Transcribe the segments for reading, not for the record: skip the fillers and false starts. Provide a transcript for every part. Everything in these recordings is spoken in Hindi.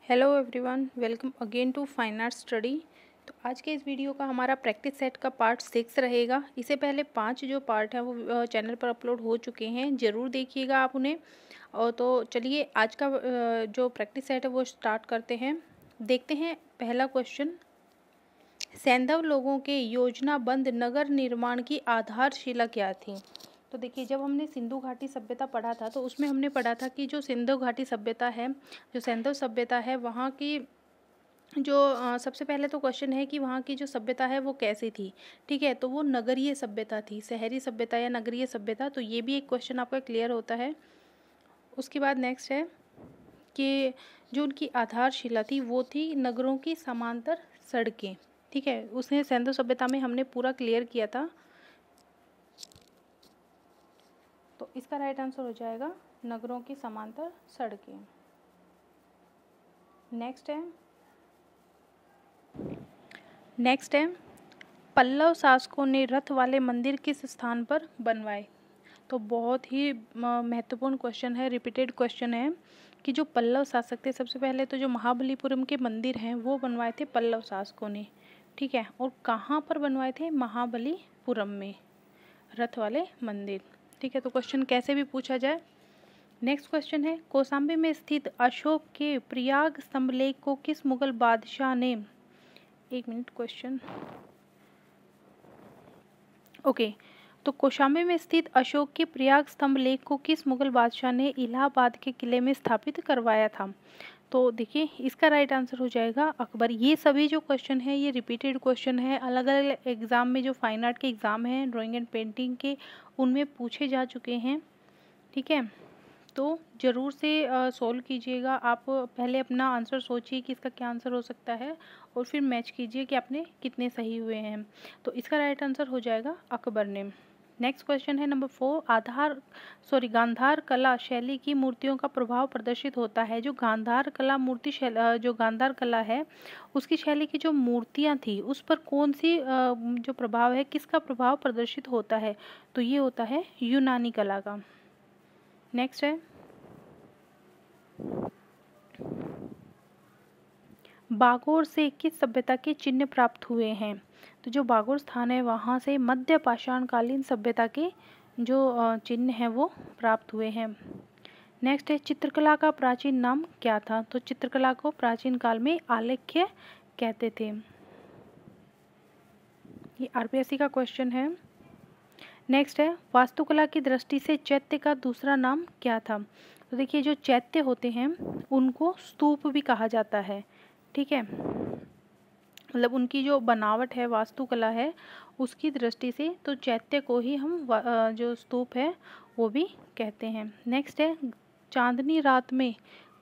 Hello everyone, welcome again to fine art study. तो आज के इस वीडियो का हमारा प्रैक्टिस सेट का पार्ट 6 रहेगा। इससे पहले 5 जो पार्ट हैं वो चैनल पर अपलोड हो चुके हैं, ज़रूर देखिएगा आप उन्हें। और तो चलिए आज का जो प्रैक्टिस सेट है वो स्टार्ट करते हैं। देखते हैं पहला क्वेश्चन। सैंधव लोगों के योजनाबद्ध नगर निर्माण की आधारशिला क्या थी? तो देखिए, जब हमने सिंधु घाटी सभ्यता पढ़ा था तो उसमें हमने पढ़ा था कि जो सिंधु घाटी सभ्यता है, जो सैंधव सभ्यता है, वहाँ की जो सबसे पहले तो क्वेश्चन है कि वहाँ की जो सभ्यता है वो कैसी थी। ठीक है, तो वो नगरीय सभ्यता थी, शहरी सभ्यता या नगरीय सभ्यता। तो ये भी एक क्वेश्चन आपका क्लियर होता है। उसके बाद नेक्स्ट है कि जो उनकी आधारशिला थी वो थी नगरों की समांतर सड़कें। ठीक है, उसने सैंधव सभ्यता में हमने पूरा क्लियर किया था। तो इसका राइट आंसर हो जाएगा नगरों की समांतर सड़कें। नेक्स्ट है पल्लव शासकों ने रथ वाले मंदिर किस स्थान पर बनवाए? तो बहुत ही महत्वपूर्ण क्वेश्चन है, रिपीटेड क्वेश्चन है कि जो पल्लव शासक थे, सबसे पहले तो जो महाबलीपुरम के मंदिर हैं वो बनवाए थे पल्लव शासकों ने। ठीक है, और कहाँ पर बनवाए थे? महाबलीपुरम में रथ वाले मंदिर। ठीक है, तो क्वेश्चन कैसे भी पूछा जाए। नेक्स्ट क्वेश्चन है कौशाम्बी में स्थित अशोक के प्रयाग स्तंभलेख को किस मुगल बादशाह ने, एक मिनट क्वेश्चन, ओके, तो कौशाम्बी में स्थित अशोक के प्रयाग स्तंभ लेख को किस मुगल बादशाह ने इलाहाबाद के किले में स्थापित करवाया था? तो देखिए, इसका राइट आंसर हो जाएगा अकबर। ये सभी जो क्वेश्चन है ये रिपीटेड क्वेश्चन है, अलग अलग एग्जाम में, जो फाइन आर्ट के एग्जाम हैं, ड्राइंग एंड पेंटिंग के, उनमें पूछे जा चुके हैं। ठीक है, तो ज़रूर से सॉल्व कीजिएगा। आप पहले अपना आंसर सोचिए कि इसका क्या आंसर हो सकता है और फिर मैच कीजिए कि आपने कितने सही हुए हैं। तो इसका राइट आंसर हो जाएगा अकबर ने। नेक्स्ट क्वेश्चन है नंबर 4। गांधार कला शैली की मूर्तियों का प्रभाव प्रदर्शित होता है। जो गांधार कला मूर्ति शैली, जो गांधार कला है उसकी शैली की जो मूर्तियाँ थी उस पर कौन सी जो प्रभाव है, किसका प्रभाव प्रदर्शित होता है? तो ये होता है यूनानी कला का। नेक्स्ट है बागोर से किस सभ्यता के चिन्ह प्राप्त हुए हैं? तो जो बागोर स्थान है वहाँ से मध्य पाषाण कालीन सभ्यता के जो चिन्ह हैं वो प्राप्त हुए हैं। नेक्स्ट है चित्रकला का प्राचीन नाम क्या था? तो चित्रकला को प्राचीन काल में आलेख्य कहते थे। ये आरपीएससी का क्वेश्चन है। नेक्स्ट है वास्तुकला की दृष्टि से चैत्य का दूसरा नाम क्या था? तो देखिए, जो चैत्य होते हैं उनको स्तूप भी कहा जाता है। ठीक है, मतलब उनकी जो बनावट है, वास्तुकला है, उसकी दृष्टि से तो चैत्य को ही हम जो स्तूप है वो भी कहते हैं। नेक्स्ट है चांदनी रात में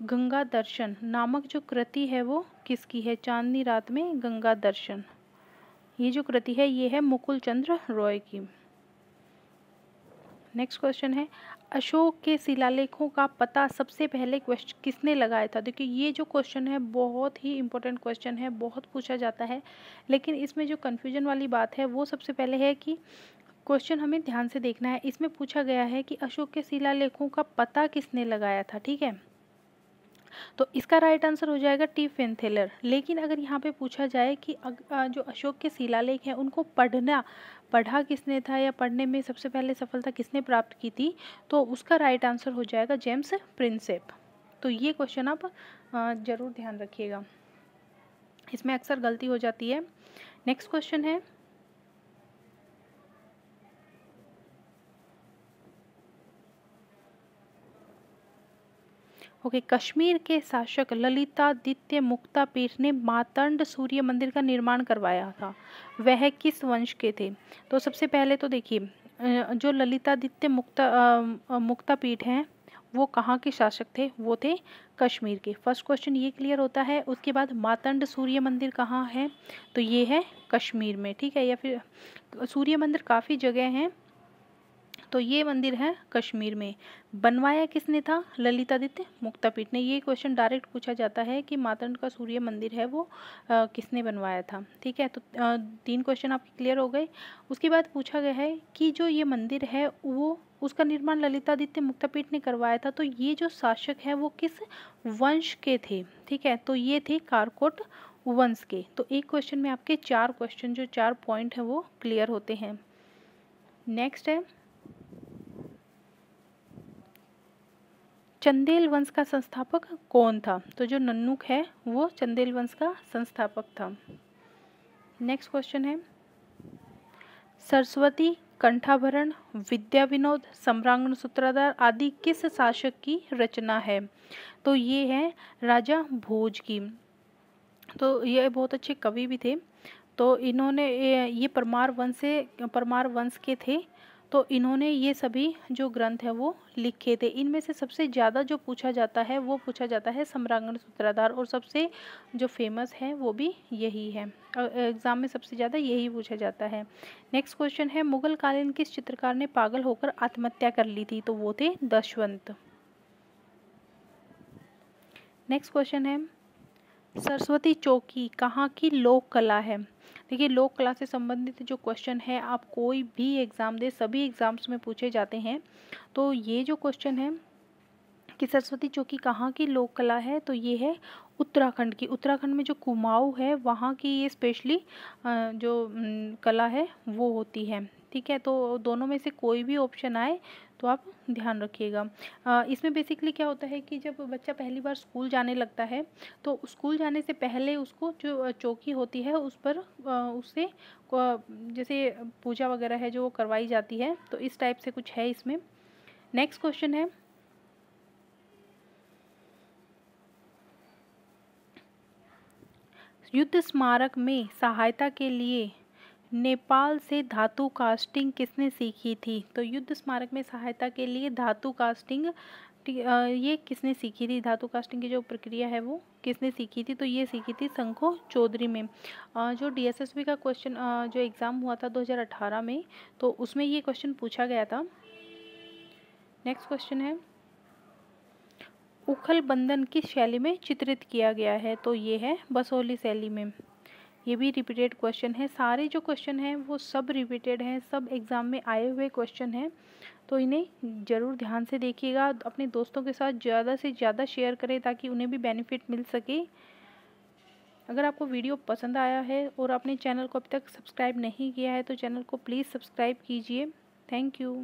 गंगा दर्शन नामक जो कृति है वो किसकी है? चांदनी रात में गंगा दर्शन, ये जो कृति है ये है मुकुल चंद्र रॉय की। नेक्स्ट क्वेश्चन है अशोक के शिलालेखों का पता सबसे पहले किसने लगाया था? देखिए, ये जो क्वेश्चन है बहुत ही इंपॉर्टेंट क्वेश्चन है, बहुत पूछा जाता है, लेकिन इसमें जो कन्फ्यूजन वाली बात है वो सबसे पहले है कि क्वेश्चन हमें ध्यान से देखना है। इसमें पूछा गया है कि अशोक के शिलालेखों का पता किसने लगाया था। ठीक है, तो इसका राइट आंसर हो जाएगा टी फेनथेलर। लेकिन अगर यहाँ पे पूछा जाए कि जो अशोक के शिलालेख हैं उनको पढ़ा किसने था या पढ़ने में सबसे पहले सफलता किसने प्राप्त की थी, तो उसका राइट आंसर हो जाएगा जेम्स प्रिंसेप। तो ये क्वेश्चन आप जरूर ध्यान रखिएगा, इसमें अक्सर गलती हो जाती है। नेक्स्ट क्वेश्चन है कश्मीर के शासक ललितादित्य मुक्तापीठ ने मातंड सूर्य मंदिर का निर्माण करवाया था, वह किस वंश के थे? तो सबसे पहले तो देखिए, जो ललितादित्य मुक्तापीठ हैं वो कहाँ के शासक थे? वो थे कश्मीर के। फर्स्ट क्वेश्चन ये क्लियर होता है। उसके बाद मातंड सूर्य मंदिर कहाँ है? तो ये है कश्मीर में। ठीक है, या फिर सूर्य मंदिर काफ़ी जगह हैं, तो ये मंदिर है कश्मीर में। बनवाया किसने था? ललितादित्य मुक्तापीठ ने। ये क्वेश्चन डायरेक्ट पूछा जाता है कि मार्तंड का सूर्य मंदिर है वो किसने बनवाया था। ठीक है, तो 3 क्वेश्चन आपके क्लियर हो गए। उसके बाद पूछा गया है कि जो ये मंदिर है वो उसका निर्माण ललितादित्य मुक्तापीठ ने करवाया था, तो ये जो शासक है वो किस वंश के थे? ठीक है, तो ये थे कारकोट वंश के। तो एक क्वेश्चन में आपके 4 क्वेश्चन जो 4 पॉइंट है वो क्लियर होते हैं। नेक्स्ट है चंदेल वंश का संस्थापक कौन था? तो जो नन्नुक है वो चंदेल वंश का संस्थापक था। नेक्स्ट क्वेश्चन है सरस्वती, कंठाभरण, विद्या विनोद, सम्रांगण सूत्रधार आदि किस शासक की रचना है? तो ये है राजा भोज की। तो ये बहुत अच्छे कवि भी थे। तो इन्होंने ये परमार वंश के थे। तो इन्होंने ये सभी जो ग्रंथ है वो लिखे थे। इनमें से सबसे ज़्यादा जो पूछा जाता है वो पूछा जाता है सम्रांगण सूत्रधार, और सबसे जो फेमस है वो भी यही है। एग्जाम में सबसे ज़्यादा यही पूछा जाता है। नेक्स्ट क्वेश्चन है मुगल कालीन किस चित्रकार ने पागल होकर आत्महत्या कर ली थी? तो वो थे दशवंत। नेक्स्ट क्वेश्चन है सरस्वती चौकी कहाँ की लोक कला है? देखिए, लोक कला से संबंधित जो क्वेश्चन है आप कोई भी एग्ज़ाम दे, सभी एग्ज़ाम्स में पूछे जाते हैं। तो ये जो क्वेश्चन है कि सरस्वती चौकी कहाँ की लोक कला है, तो ये है उत्तराखंड की। उत्तराखंड में जो कुमाऊँ है वहाँ की ये स्पेशली जो कला है वो होती है। ठीक है, तो दोनों में से कोई भी ऑप्शन आए तो आप ध्यान रखिएगा। इसमें बेसिकली क्या होता है कि जब बच्चा पहली बार स्कूल जाने लगता है तो स्कूल जाने से पहले उसको जो चौकी होती है उस पर उससे जैसे पूजा वगैरह है जो वो करवाई जाती है। तो इस टाइप से कुछ है इसमें। नेक्स्ट क्वेश्चन है युद्ध स्मारक में सहायता के लिए नेपाल से धातु कास्टिंग किसने सीखी थी? तो युद्ध स्मारक में सहायता के लिए धातु कास्टिंग ये किसने सीखी थी? धातु कास्टिंग की जो प्रक्रिया है वो किसने सीखी थी? तो ये सीखी थी शंखो चौधरी में। जो DSSB का क्वेश्चन जो एग्ज़ाम हुआ था 2018 में, तो उसमें ये क्वेश्चन पूछा गया था। नेक्स्ट क्वेश्चन है उखल बंधन किस शैली में चित्रित किया गया है? तो ये है बसोहली शैली में। ये भी रिपीटेड क्वेश्चन है। सारे जो क्वेश्चन हैं वो सब रिपीटेड हैं, सब एग्ज़ाम में आए हुए क्वेश्चन हैं। तो इन्हें ज़रूर ध्यान से देखिएगा। अपने दोस्तों के साथ ज़्यादा से ज़्यादा शेयर करें ताकि उन्हें भी बेनिफिट मिल सके। अगर आपको वीडियो पसंद आया है और आपने चैनल को अभी तक सब्सक्राइब नहीं किया है तो चैनल को प्लीज़ सब्सक्राइब कीजिए। Thank you.